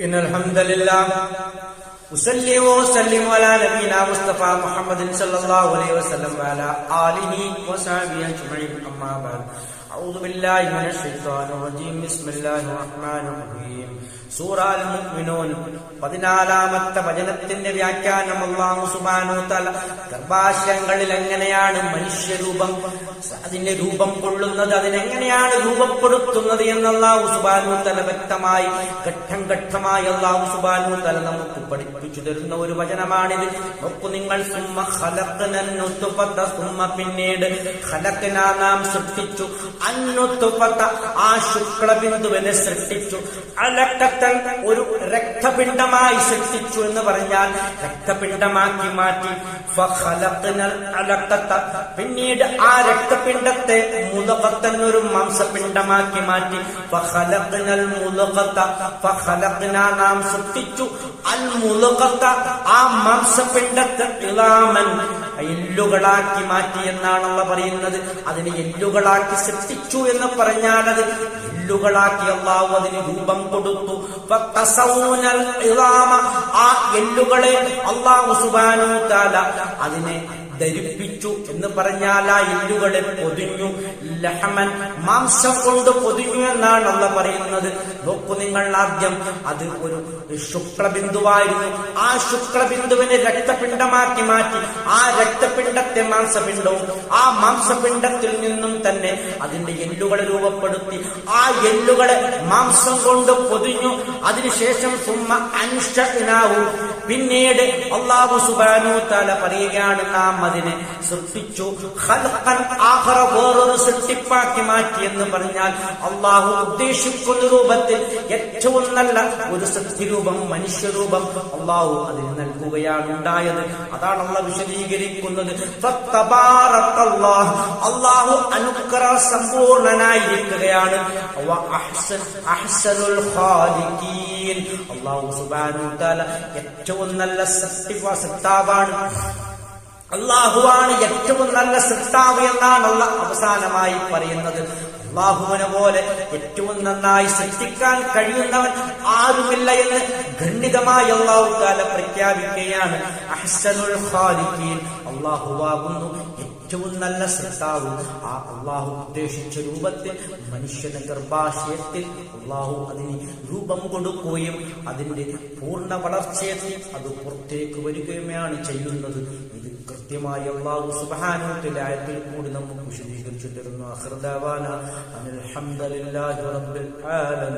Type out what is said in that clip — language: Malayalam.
إن الحمد لله أصلي وأسلم على نبينا مصطفى محمد صلى الله عليه وسلم وعلى آله وصحبه أجمعين أما بعد أعوذ بالله من الشيطان الرجيم بسم الله الرحمن الرحيم സൂറ അൽ മുഅ്മിനൂൻ 14-ാമത്തെ വചനത്തിന്റെ വ്യാഖ്യാനം അല്ലാഹു സുബ്ഹാനഹു വ തആല ഗർഭാശയങ്ങളിൽ എങ്ങനെയാണ് മനുഷ്യരൂപം അതിന്റെ രൂപം കൊള്ളുന്നത്, അതിനെങ്ങനെയാണ് രൂപപ്പെടുത്തുന്നത് എന്ന് അല്ലാഹു സുബ്ഹാനഹു വ തആല വ്യക്തമായി ഘട്ടം ഘട്ടമായി അല്ലാഹു സുബ്ഹാനഹു വ തആല നമുക്ക് പഠിപ്പിച്ചു തരുന്ന ഒരു വചനമാണിത്. നോക്കൂ നിങ്ങൾ, സുമ്മ ഖലഖ്നൻ നുത്ഫത, സുമ്മ പിന്നീട് ഖലഖ്നാ നാം സൃഷ്ടിച്ചു, അന്നുത്ഫത ആ ശുക്ലബിന്ദുവിനെ സൃഷ്ടിച്ചു, അലഖ ഒരു രക്തപിണ്ഡമായി സൃഷ്ടിച്ചു എന്ന് പറഞ്ഞാൽ രക്തപിണ്ഡമാക്കി മാറ്റി. ഫഖലഖ്നൽ അലഖത പിന്നീട് ആ രക്തപിണ്ഡത്തെ മുളഖത്തൻ ഒരു മാംസപിണ്ഡമാക്കി മാറ്റി. ഫഖലഖ്നൽ മുളഖത ഫഖലഖ്നാ നാം സൃഷ്ടിച്ചു അൽ മുളഖത ആ മാംസപിണ്ഡത്തെ ഇളാമൻ എല്ലുകളാക്കി മാറ്റി എന്നാണ് അല്ലാഹു പറയുന്നത്. അതിനെ എല്ലുകളാക്കി സൃഷ്ടിച്ചു എന്ന് പറഞ്ഞാൽ അത് എല്ലുകളാക്കി അല്ലാഹു അതിന് രൂപം കൊടുത്തു. ആ എല്ലുകളെ അല്ലാഹു സുബ്ഹാനഹു വ തആല അതിനെ ധരിപ്പിച്ചു എന്ന് പറഞ്ഞാൽ ആ എല്ലുകളെ പൊതിഞ്ഞു. ലഹമൻ മാംസം കൊണ്ട് പൊതിഞ്ഞു എന്നാണ് അല്ലാഹു പറയുന്നത്. നോക്കൂ നിങ്ങൾ, ആദ്യം അത് ഒരു ശുക്ലബിന്ദുവായിരുന്നു. ആ ശുക്ലബിന്ദുവിനെ രക്തപിണ്ഡമാക്കി മാറ്റി. ആ രക്തപിണ്ഡത്തെ മാംസപിണ്ഡവും, ആ മാംസപിണ്ഡത്തിൽ നിന്നും തന്നെ അതിന്റെ എല്ലുകളെ രൂപപ്പെടുത്തി. ആ എല്ലുകളെ മാംസം കൊണ്ട് പൊതിഞ്ഞു. അതിനുശേഷം സുമ്മ അൻശഅനാഹു പിന്നീട് അല്ലാഹു സുബ്ഹാനഹു വ തആല പറയുകയാണ്, നാം അതിനെ സൃഷ്ടിച്ചു ഖൽഖൻ ആഖറ വേറൊരു സൃഷ്ടിപ്പാക്കി മാറ്റി എന്ന് പറഞ്ഞാൽ അല്ലാഹു ഉദ്ദേശിക്കുന്ന രൂപത്തിൽ ഏറ്റവും നല്ല ഒരു സൃഷ്ടിരൂപം, മനുഷ്യരൂപം അല്ലാഹു അതിന് നൽകുകയാണ് ഉണ്ടായത്. അതാണ് അല്ലാഹു വിശദീകരിക്കുന്നത്. ഫതബാറകല്ലാഹ് അല്ലാഹു അനുഗ്രഹ സമ്പൂർണനായിരിക്കുകയാണ്. അഹ്സനുൽ ഖാലിഖീൻ അല്ലാഹു സുബ്ഹാനഹു വ തആല ഏറ്റവും നല്ല സൃഷ്ടാവാണ്. അല്ലാഹുവാണ് ഏറ്റവും നല്ല സൃഷ്ടാവ് എന്നാണ് അല്ലാഹു അവസാനമായി പറയുന്നത്. അല്ലാഹുവിനെ പോലെ ഏറ്റവും നന്നായി സൃഷ്ടിക്കാൻ കഴിയുന്നവൻ ആരുമില്ല എന്ന് ഖണ്ഡിതമായി അല്ലാഹു തആല പ്രഖ്യാപിക്കുകയാണ്. അഹ്സനുൽ ഖാലിഖീൻ അല്ലാഹുവാകുന്നു ഏറ്റവും നല്ല സൃഷ്ടാവ്. ആ അല്ലാഹു ഉദ്ദേശിച്ച രൂപത്തിൽ മനുഷ്യന്റെ ഗർഭാശയത്തിൽ അല്ലാഹു അതിന് രൂപം കൊടുക്കുകയും അതിന്റെ പൂർണ്ണ വളർച്ചയെത്തി അത് പുറത്തേക്ക് വരികയുമാണ് ചെയ്യുന്നത്. ഇത് കൃത്യമായി അല്ലാഹു സുബ്ഹാനഹു വ തആല ആയത്തിൽ കൂടി നമുക്ക് വിശദീകരിച്ചു തരുന്നു. ആഖിറു ദഅവാന അൽഹംദുലില്ലാഹി റബ്ബിൽ ആലമീൻ.